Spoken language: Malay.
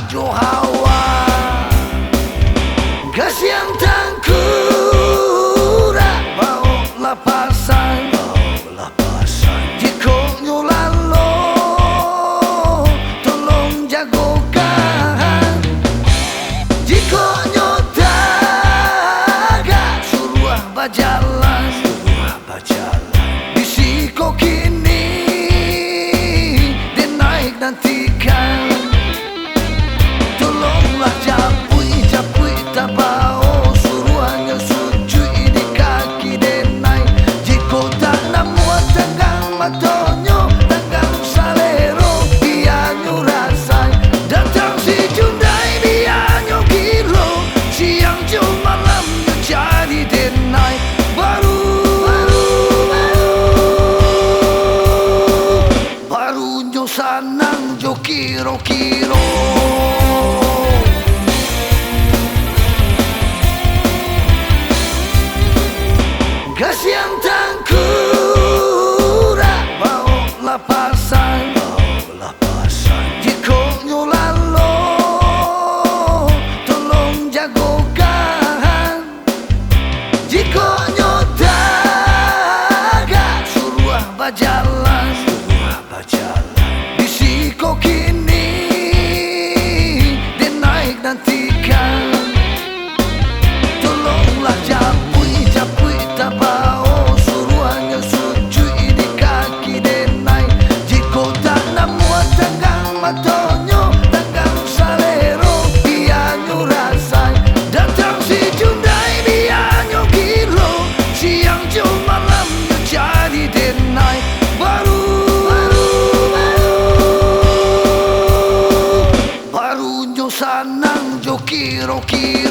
jo hawa kasihan tangkura bau lapasan jiko nyolalo tolong jagokan jiko nyotaga suruh bajalan bisiko kini dia naik nantikan tolonglah japui tabao suruhannya sujui di kaki dia naik jiko tak namuat tenggang matonyo tenggang salero bianyo rasai datang si Jundai bianyo kilo siang jo malam jadi dia naik baru jo sanang jo kiro-kiro kasihan tangkura bau lapasan jiko nyolalo tolong jagokan jiko nyotaga suruh bajalan bisiko kini dia naik nantikan tolonglah japui tabao suruhannya sujui di kaki dia naik jiko tak namuat tenggang matonyo tenggang salero bianyo rasai datang si Jundai bianyo kilo siang jo malam jadi dia naik baru jo sanang jo kiro-kiro